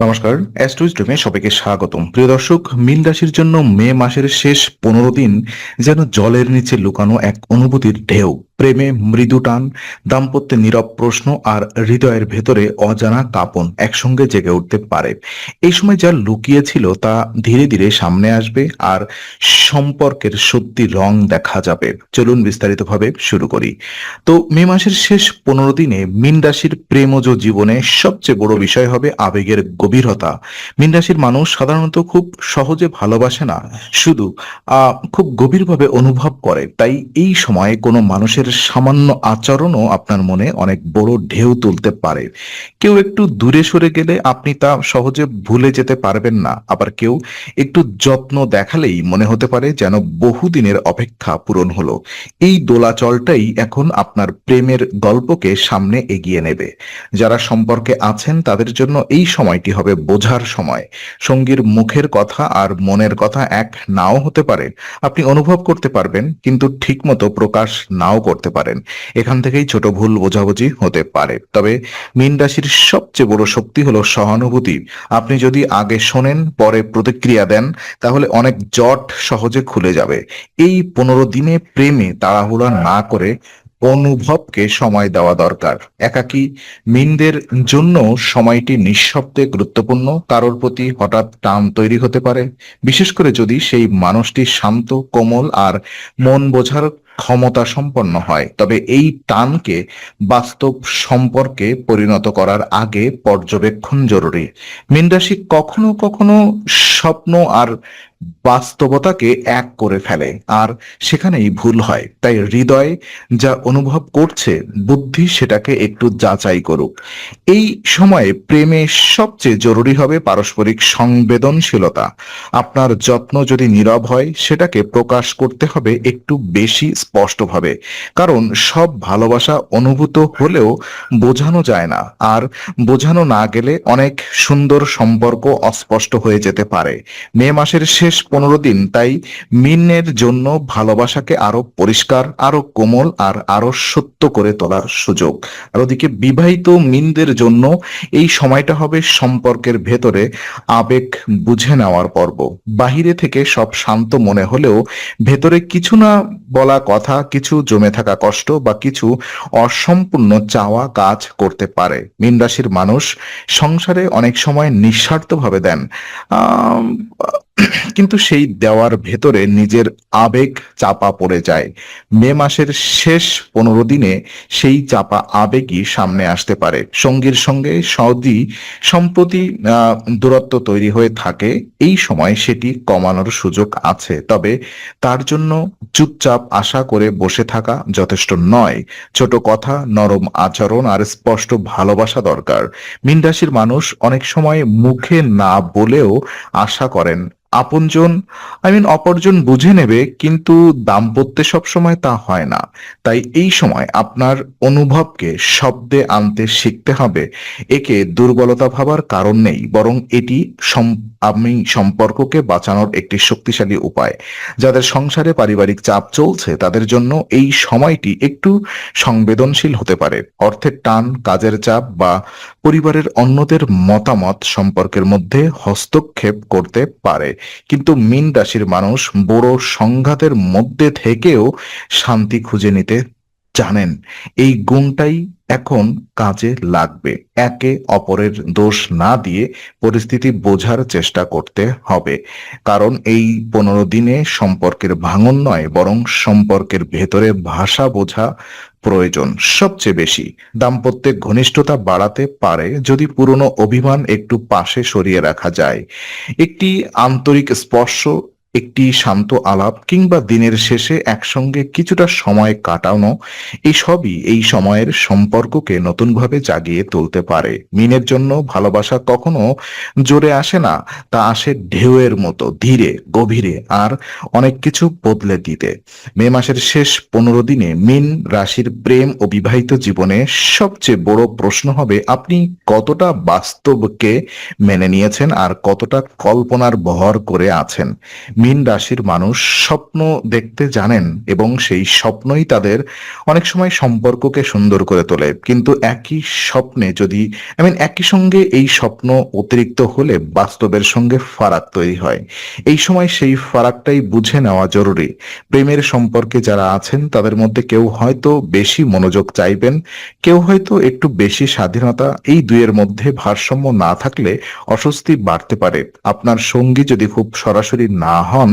নমস্কার, অ্যাস্ট্রোইস্টমে সবাইকে স্বাগতম। প্রিয় দর্শক, মীন রাশির জন্য মে মাসের শেষ 15 দিন যেন জলের নিচে লুকানো এক অনুভূতির ঢেউ। প্রেমে মৃদু টান, দাম্পত্যে নীরব প্রশ্ন আর হৃদয়ের ভেতরে অজানা কাঁপন একসঙ্গে জেগে উঠতে পারে। এই সময় যা লুকিয়ে ছিল তা ধীরে ধীরে সামনে আসবে আর সম্পর্কের সত্যি রং দেখা যাবে। চলুন বিস্তারিতভাবে শুরু করি। তো মে মাসের শেষ 15 দিনে মীন রাশির প্রেমজ জীবনে সবচেয়ে বড় বিষয় হবে আবেগের গভীরতা। মীন রাশির মানুষ সাধারণত খুব সহজে ভালোবাসে না, শুধু খুব গভীরভাবে অনুভব করে। তাই এই সময়ে কোনো মানুষের সামান্য আচরণও আপনার মনে অনেক বড় ঢেউ তুলতে পারে। কেউ একটু দূরে সরে গেলে আপনি তা সহজে ভুলে যেতে পারবেন না, আবার কেউ একটু যত্ন দেখালেই মনে হতে পারে যেন বহুদিনের অপেক্ষা পূরণ হলো। এই দোলাচলটাই এখন আপনার প্রেমের গল্পকে সামনে এগিয়ে নেবে। যারা সম্পর্কে আছেন তাদের জন্য এই সময়টি হবে বোঝার সময়। সঙ্গীর মুখের কথা আর মনের কথা এক নাও হতে পারে। আপনি অনুভব করতে পারবেন, কিন্তু ঠিকমতো প্রকাশ নাও করতে পারেন। এখান থেকেই ছোট ভুল বোঝাবুঝি হতে পারে। তবে মীন রাশির সবচেয়ে বড় শক্তি হলো সহানুভূতি। আপনি যদি আগে শোনেন, পরে প্রতিক্রিয়া দেন, তাহলে অনেক জট সহজে খুলে যাবে। এই 15 দিনে প্রেমে তাড়াহুড়া না করে অনুভবকে সময় দেওয়া দরকার। একাকী মিনদের জন্য সময়টি নিঃশব্দে গুরুত্বপূর্ণ। কারোর প্রতি হঠাৎ টান তৈরি হতে পারে, বিশেষ করে যদি সেই মানুষটি শান্ত, কোমল আর মন বোঝার ক্ষমতা সম্পন্ন হয়। তবে এই টানকে বাস্তব সম্পর্কে পরিণত করার আগে পর্যবেক্ষণ জরুরি। মীন রাশি কখনো কখনো স্বপ্ন আর বাস্তবতাকে এক করে ফেলে, আর সেখানেই ভুল হয়। তাই হৃদয় যা অনুভব করছে, বুদ্ধি সেটাকে একটু যাচাই করুক। এই সময়ে প্রেমে সবচেয়ে জরুরি হবে পারস্পরিক সংবেদনশীলতা। আপনার যত্ন যদি নীরব হয়, সেটাকে প্রকাশ করতে হবে একটু বেশি স্পষ্টভাবে। কারণ সব ভালোবাসা অনুভূত হলেও বোঝানো যায় না, আর বোঝানো না গেলে অনেক সুন্দর সম্পর্ক অস্পষ্ট হয়ে যেতে পারে। মে মাসের শেষ 15 দিন তাই মিনের জন্য ভালোবাসাকে আরো পরিষ্কার, আরো কোমল আর আরো সত্য করে তোলার সুযোগ। আর ওদিকে বিবাহিত মিনদের জন্য এই সময়টা হবে সম্পর্কের ভেতরে আবেগ বুঝে নেওয়ার পর্ব। বাহিরে থেকে সব শান্ত মনে হলেও ভেতরে কিছু না বলা কথা, কিছু জমে থাকা কষ্ট বা কিছু অসম্পূর্ণ চাওয়া কাজ করতে পারে। মীন রাশির মানুষ সংসারে অনেক সময় নিঃস্বার্থভাবে দেন, আহ কিন্তু সেই দেওয়ার ভেতরে নিজের আবেগ চাপা পড়ে যায়। মে মাসের শেষ 15 দিনে সেই চাপা আবেগই সামনে আসতে পারে। সঙ্গীর সঙ্গে যদি সম্প্রতি দূরত্ব তৈরি হয়ে থাকে, এই সময় সেটি কমানোর সুযোগ আছে। তবে তার জন্য চুপচাপ আশা করে বসে থাকা যথেষ্ট নয়। ছোট কথা, নরম আচরণ আর স্পষ্ট ভালোবাসা দরকার। মীন রাশির মানুষ অনেক সময় মুখে না বলেও আশা করেন আপনজন, অপরজন বুঝে নেবে, কিন্তু দাম্পত্যে সবসময় তা হয় না। তাই এই সময় আপনার অনুভবকে শব্দে আনতে শিখতে হবে। একে দুর্বলতা ভাবার কারণ নেই, বরং এটি আমি সম্পর্ককে বাঁচানোর একটি শক্তিশালী উপায়। যাদের সংসারে পারিবারিক চাপ চলছে, তাদের জন্য এই সময়টি একটু সংবেদনশীল হতে পারে। অর্থের টান, কাজের চাপ বা পরিবারের অন্যদের মতামত সম্পর্কের মধ্যে হস্তক্ষেপ করতে পারে। কিন্তু মীন রাশির মানুষ বড় সংঘাতের মধ্যে থেকেও শান্তি খুঁজে নিতে জানেন। এই গুণটাই এখন কাজে লাগবে। একে অপরের দোষ না দিয়ে পরিস্থিতি বোঝার চেষ্টা করতে হবে। কারণ এই 15 দিনে সম্পর্কের ভাঙন নয়, বরং সম্পর্কের ভেতরে ভাষা বোঝা প্রয়োজন সবচেয়ে বেশি। দাম্পত্যে ঘনিষ্ঠতা বাড়াতে পারে যদি পুরনো অভিমান একটু পাশে সরিয়ে রাখা যায়। একটি আন্তরিক স্পর্শ, একটি শান্ত আলাপ কিংবা দিনের শেষে একসঙ্গে কিছুটা সময় কাটানো, এই সবই এই সময়ের সম্পর্ককে নতুনভাবে জাগিয়ে তুলতে পারে। মিনের জন্য ভালোবাসা কখনো জোরে আসে না, তা আসে ঢেউয়ের মতো ধীরে, গভীরে আর অনেক কিছু বদলে দিতে। মে মাসের শেষ 15 দিনে মীন রাশির প্রেম ও বিবাহিত জীবনে সবচেয়ে বড় প্রশ্ন হবে আপনি কতটা বাস্তবকে মেনে নিয়েছেন আর কতটা কল্পনার বহর করে আছেন। মীন রাশির মানুষ স্বপ্ন দেখতে জানেন এবং সেই স্বপ্নই তাদের অনেক সময় সম্পর্ককে সুন্দর করে তোলে। কিন্তু একই স্বপ্নে যদি একই সঙ্গে এই স্বপ্ন অতিরিক্ত হলে বাস্তবের সঙ্গে ফারাক তৈরি হয়। এই সময় সেই ফারাকটাই বুঝে নেওয়া জরুরি। প্রেমের সম্পর্কে যারা আছেন তাদের মধ্যে কেউ হয়তো বেশি মনোযোগ চাইবেন, কেউ হয়তো একটু বেশি স্বাধীনতা। এই দুইয়ের মধ্যে ভারসাম্য না থাকলে অস্বস্তি বাড়তে পারে। আপনার সঙ্গী যদি খুব সরাসরি না হন,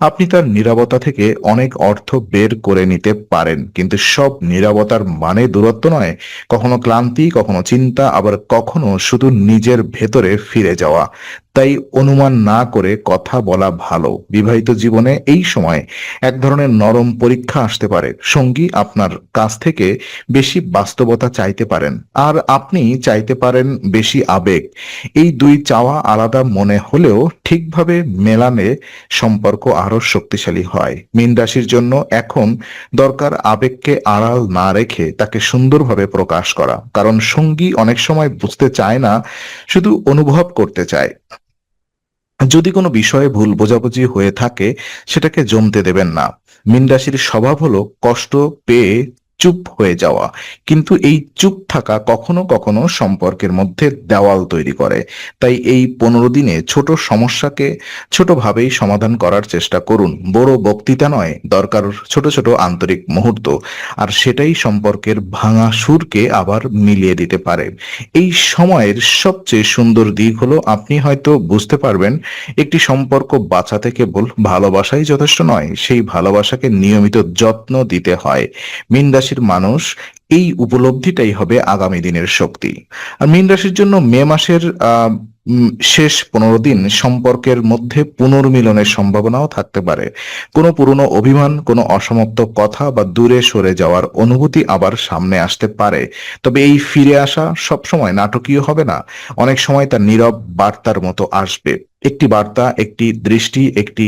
আপনি তার নীরবতা থেকে অনেক অর্থ বের করে নিতে পারেন, কিন্তু সব নীরবতার মানে দূরত্ব নয়। কখনো ক্লান্তি, কখনো চিন্তা, আবার কখনো শুধু নিজের ভেতরে ফিরে যাওয়া। তাই অনুমান না করে কথা বলা ভালো। বিবাহিত জীবনে এই সময় এক ধরনের নরম পরীক্ষা আসতে পারে। সঙ্গী আপনার কাছ থেকে বেশি বাস্তবতা চাইতে পারেন, আর আপনি চাইতে পারেন বেশি আবেগ। এই দুই চাওয়া আলাদা মনে হলেও ঠিকভাবে মেলালে সম্পর্ক আরো শক্তিশালী হয়। মীন রাশির জন্য এখন দরকার আবেগকে আড়াল না রেখে তাকে সুন্দরভাবে প্রকাশ করা, কারণ সঙ্গী অনেক সময় বুঝতে চায় না, শুধু অনুভব করতে চায়। যদি কোনো বিষয়ে ভুল বোঝাবুঝি হয়ে থাকে, সেটাকে জমতে দেবেন না। মীন রাশির স্বভাব হলো কষ্ট পেয়ে চুপ হয়ে যাওয়া, কিন্তু এই চুপ থাকা কখনো কখনো সম্পর্কের মধ্যে দেওয়াল তৈরি করে। তাই এই 15 দিনে ছোট সমস্যাকে ছোটভাবেই সমাধান করার চেষ্টা করুন। বড় বক্তৃতা নয়, দরকার ছোট ছোট আন্তরিক মুহূর্ত, আর সেটাই সম্পর্কের ভাঙা সুরকে আবার মিলিয়ে দিতে পারে। এই সময়ের সবচেয়ে সুন্দর দিক হলো আপনি হয়তো বুঝতে পারবেন একটি সম্পর্ক বাঁচাতে কেবল ভালোবাসাই যথেষ্ট নয়, সেই ভালোবাসাকে নিয়মিত যত্ন দিতে হয়। মীন রাশির মানুষ এই উপলব্ধিটাই হবে আগামী দিনের শক্তি। আর মীন রাশির জন্য মে মাসের শেষ 15 দিন সম্পর্কের মধ্যে পুনর্মিলনের সম্ভাবনাও থাকতে পারে। কোনো পুরনো অভিমান, কোনো অসমাপ্ত কথা বা দূরে সরে যাওয়ার অনুভূতি আবার সামনে আসতে পারে। তবে এই ফিরে আসা সবসময় নাটকীয় হবে না, অনেক সময় তা নীরব বার্তার মতো আসবে। একটি বার্তা, একটি দৃষ্টি, একটি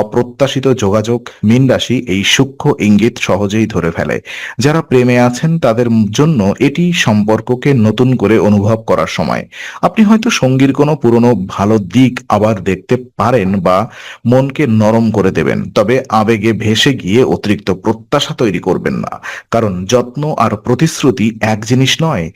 অপ্রত্যাশিত যোগাযোগ। মীন রাশি এই সূক্ষ্ম ইঙ্গিত সহজেই ধরে ফেলে। যারা প্রেমে আছেন তাদের জন্য এটি সম্পর্ককে নতুন করে অনুভব করার সময়। আপনি হয়তো সঙ্গীর কোনো পুরনো ভালো দিক আবার দেখতে পারেন বা মনকে নরম করে দেবেন, তবে আবেগে ভেসে গিয়ে অতিরিক্ত প্রত্যাশা তৈরি করবেন না, কারণ যত্ন আর প্রতিশ্রুতি এক জিনিস নয়।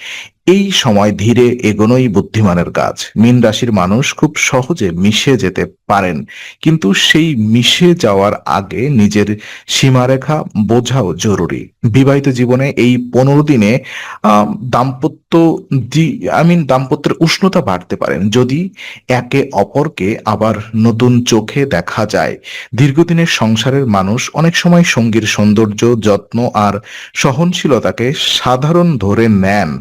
এই সময় ধীরে এগোনোই বুদ্ধিমানের কাজ। মীন রাশির মানুষ খুব সহজে মিশে যেতে পারেন, কিন্তু সেই মিশে যাওয়ার আগে নিজের সীমারেখা বোঝাও জরুরি। বিবাহিত জীবনে এই 15 দিনে দাম্পত্য দাম্পত্যের উষ্ণতা বাড়তে পারেন যদি একে অপরকে আবার নতুন চোখে দেখা যায়। দীর্ঘদিনের সংসারের মানুষ অনেক সময় সঙ্গীর সৌন্দর্য, যত্ন আর সহনশীলতাকে সাধারণ ধরে নেন,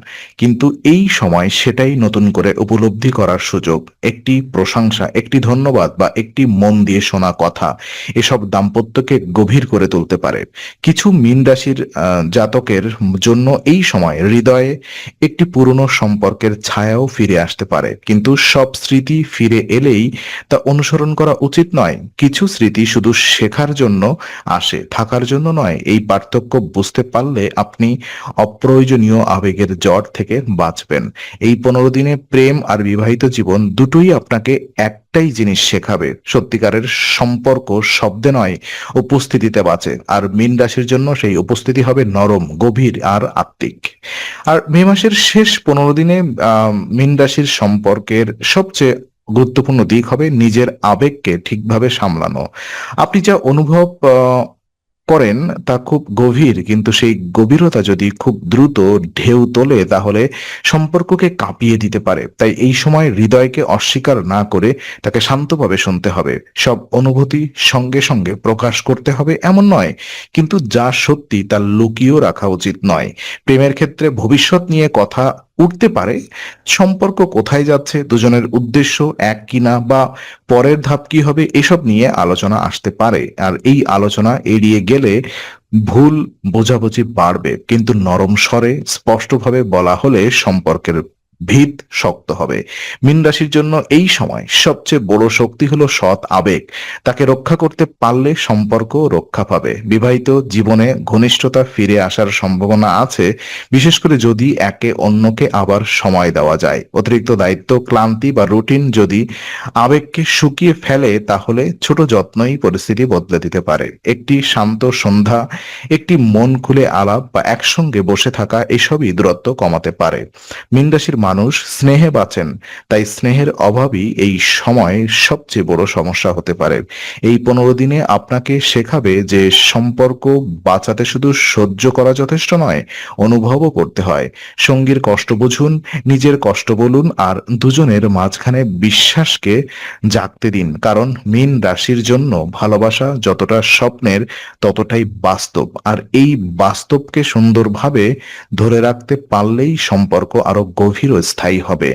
কিন্তু এই সময় সেটাই নতুন করে উপলব্ধি করার সুযোগ। একটি প্রশংসা, একটি ধন্যবাদ বা একটি মন দিয়ে শোনা কথা, এসব দাম্পত্যকে গভীর করে তুলতে পারে। কিছু মীন রাশির জাতকের জন্য এই সময় হৃদয়ে একটি পুরনো সম্পর্কের ছায়াও ফিরে আসতে পারে, কিন্তু সব স্মৃতি ফিরে এলেই তা অনুসরণ করা উচিত নয়। কিছু স্মৃতি শুধু শেখার জন্য আসে, থাকার জন্য নয়। এই পার্থক্য বুঝতে পারলে আপনি অপ্রয়োজনীয় আবেগের জড় থেকে বাঁচবেন। এই 15 দিনে প্রেম আর বিবাহিত জীবন দুটোই আপনাকে একটাই জিনিস শেখাবে: সত্যিকারের সম্পর্ক শব্দে নয়, উপস্থিতিতে বাঁচে। আর মীন রাশির জন্য সেই উপস্থিতি হবে নরম, গভীর আর আত্মিক। আর মে মাসের শেষ 15 দিনে মীন রাশির সম্পর্কের সবচেয়ে গুরুত্বপূর্ণ দিক হবে নিজের আবেগকে ঠিকভাবে সামলানো। আপনি যা অনুভব করেন তা খুব গভীর, কিন্তু সেই গভীরতা যদি খুব দ্রুত ঢেউ তোলে তাহলে সম্পর্ককে কাঁপিয়ে দিতে পারে। তাই এই সময় হৃদয়কে অস্বীকার না করে তাকে শান্তভাবে শুনতে হবে। সব অনুভূতি সঙ্গে সঙ্গে প্রকাশ করতে হবে এমন নয়, কিন্তু যা সত্যি তা লুকিয়েও রাখা উচিত নয়। প্রেমের ক্ষেত্রে ভবিষ্যৎ নিয়ে কথা উঠতে পারে। সম্পর্ক কোথায় যাচ্ছে, দুজনের উদ্দেশ্য এক কিনা, বা পরের ধাপ কি হবে, এসব নিয়ে আলোচনা আসতে পারে। আর এই আলোচনা এড়িয়ে গেলে ভুল বোঝাবুঝি বাড়বে, কিন্তু নরম স্বরে স্পষ্টভাবে বলা হলে সম্পর্কের ভিত শক্ত হবে। মীন রাশির জন্য এই সময় সবচেয়ে বড় শক্তি হলো সৎ আবেগ। তাকে রক্ষা করতে পারলে সম্পর্ক রক্ষা পাবে। বিবাহিত জীবনে ঘনিষ্ঠতা ফিরে আসার সম্ভাবনা আছে, বিশেষ করে যদি একে অন্যকে আবার সময় দেওয়া যায়। অতিরিক্ত দায়িত্ব, ক্লান্তি বা রুটিন যদি আবেগকে শুকিয়ে ফেলে, তাহলে ছোট যত্নই পরিস্থিতি বদলে দিতে পারে। একটি শান্ত সন্ধ্যা, একটি মন খুলে আলাপ বা একসঙ্গে বসে থাকা, এসবই দূরত্ব কমাতে পারে। মীন রাশির মানুষ স্নেহে বাঁচেন, তাই স্নেহের অভাবই এই সময় সবচেয়ে বড় সমস্যা হতে পারে। এই 15 দিনে আপনাকে শেখাবে যে সম্পর্ক বাঁচাতে শুধু সহ্য করা যথেষ্ট নয়, অনুভবও করতে হয়। সঙ্গীর কষ্ট বুঝুন, নিজের কষ্ট বলুন, আর দুজনের মাঝখানে বিশ্বাসকে জাগতে দিন। কারণ মীন রাশির জন্য ভালোবাসা যতটা স্বপ্নের, ততটাই বাস্তব। আর এই বাস্তবকে সুন্দরভাবে ধরে রাখতে পারলেই সম্পর্ক আরো গভীর ও স্থায়ী হবে।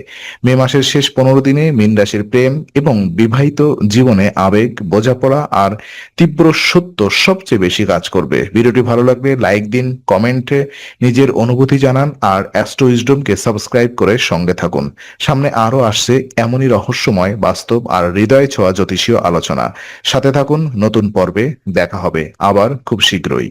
মে মাসের শেষ 15 দিনে মীন রাশির প্রেম এবং বিবাহিত জীবনে আবেগ, বোঝাপড়া আর তীব্র সত্য সবচেয়ে বেশি কাজ করবে। ভিডিওটি ভালো লাগলে লাইক দিন, কমেন্টে নিজের অনুভূতি জানান, আর অ্যাস্ট্রো উইজডমকে সাবস্ক্রাইব করে সঙ্গে থাকুন। সামনে আরো আসছে এমনই রহস্যময়, বাস্তব আর হৃদয় ছোঁয়া জ্যোতিষীয় আলোচনা। সাথে থাকুন, নতুন পর্বে দেখা হবে আবার খুব শীঘ্রই।